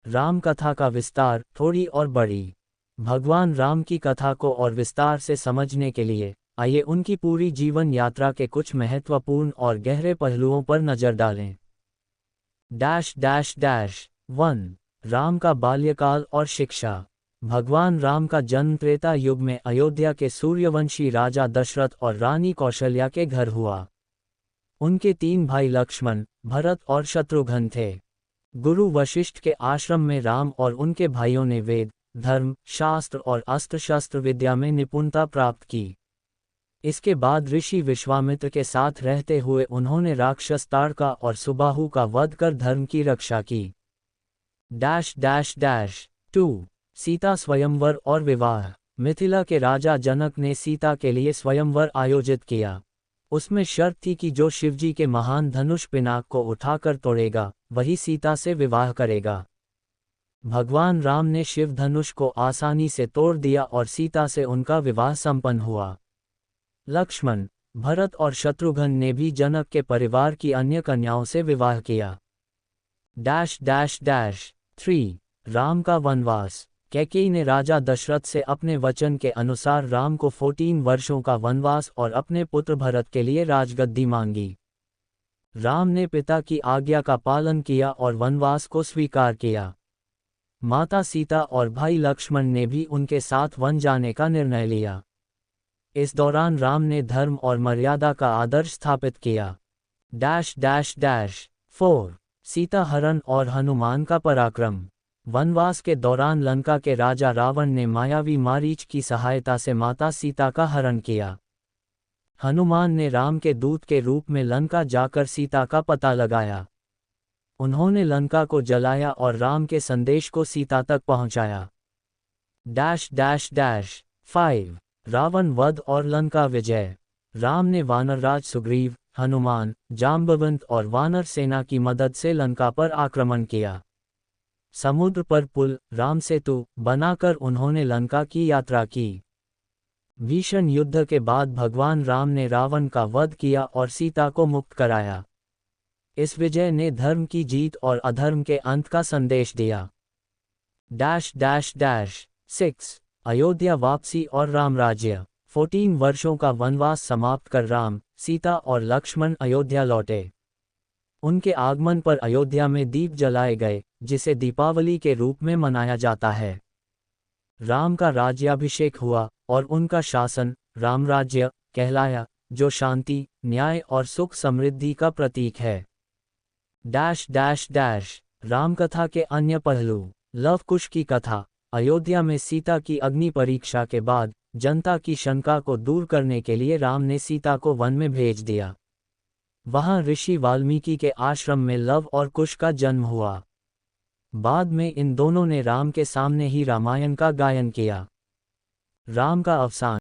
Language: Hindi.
राम कथा का विस्तार, थोड़ी और बड़ी। भगवान राम की कथा को और विस्तार से समझने के लिए आइए उनकी पूरी जीवन यात्रा के कुछ महत्वपूर्ण और गहरे पहलुओं पर नजर डालें। Dash dash dash 1। राम का बाल्यकाल और शिक्षा। भगवान राम का जन्म त्रेता युग में अयोध्या के सूर्यवंशी राजा दशरथ और रानी कौशल्या के घर हुआ। उनके 3 भाई लक्ष्मण, भरत और शत्रुघ्न थे। गुरु वशिष्ठ के आश्रम में राम और उनके भाइयों ने वेद, धर्म, शास्त्र और अस्त्र शस्त्र विद्या में निपुणता प्राप्त की। इसके बाद ऋषि विश्वामित्र के साथ रहते हुए उन्होंने राक्षस ताड़का और सुबाहु का वध कर धर्म की रक्षा की। Dash dash dash 2। सीता स्वयंवर और विवाह। मिथिला के राजा जनक ने सीता के लिए स्वयंवर आयोजित किया। उसमें शर्त थी कि जो शिवजी के महान धनुष पिनाक को उठाकर तोड़ेगा वही सीता से विवाह करेगा। भगवान राम ने शिव धनुष को आसानी से तोड़ दिया और सीता से उनका विवाह संपन्न हुआ। लक्ष्मण, भरत और शत्रुघ्न ने भी जनक के परिवार की अन्य कन्याओं से विवाह किया। Dash dash dash 3। राम का वनवास। कैकेयी ने राजा दशरथ से अपने वचन के अनुसार राम को 14 वर्षों का वनवास और अपने पुत्र भरत के लिए राजगद्दी मांगी। राम ने पिता की आज्ञा का पालन किया और वनवास को स्वीकार किया। माता सीता और भाई लक्ष्मण ने भी उनके साथ वन जाने का निर्णय लिया। इस दौरान राम ने धर्म और मर्यादा का आदर्श स्थापित किया। Dash dash dash 4। सीता हरण और हनुमान का पराक्रम। वनवास के दौरान लंका के राजा रावण ने मायावी मारीच की सहायता से माता सीता का हरण किया। हनुमान ने राम के दूत के रूप में लंका जाकर सीता का पता लगाया। उन्होंने लंका को जलाया और राम के संदेश को सीता तक पहुंचाया। Dash dash dash 5। रावण वध और लंका विजय। राम ने वानरराज सुग्रीव, हनुमान, जाम्बवंत और वानर सेना की मदद से लंका पर आक्रमण किया। समुद्र पर पुल, राम सेतु बनाकर उन्होंने लंका की यात्रा की। भीषण युद्ध के बाद भगवान राम ने रावण का वध किया और सीता को मुक्त कराया। इस विजय ने धर्म की जीत और अधर्म के अंत का संदेश दिया। Dash dash dash 6। अयोध्या वापसी और रामराज्य। 14 वर्षों का वनवास समाप्त कर राम, सीता और लक्ष्मण अयोध्या लौटे। उनके आगमन पर अयोध्या में दीप जलाए गए, जिसे दीपावली के रूप में मनाया जाता है। राम का राज्याभिषेक हुआ और उनका शासन रामराज्य कहलाया, जो शांति, न्याय और सुख समृद्धि का प्रतीक है। डैश डैश डैश रामकथा के अन्य पहलू। लव कुश की कथा। अयोध्या में सीता की अग्नि परीक्षा के बाद जनता की शंका को दूर करने के लिए राम ने सीता को वन में भेज दिया। वहां ऋषि वाल्मीकि के आश्रम में लव और कुश का जन्म हुआ। बाद में इन दोनों ने राम के सामने ही रामायण का गायन किया। राम का अवसान।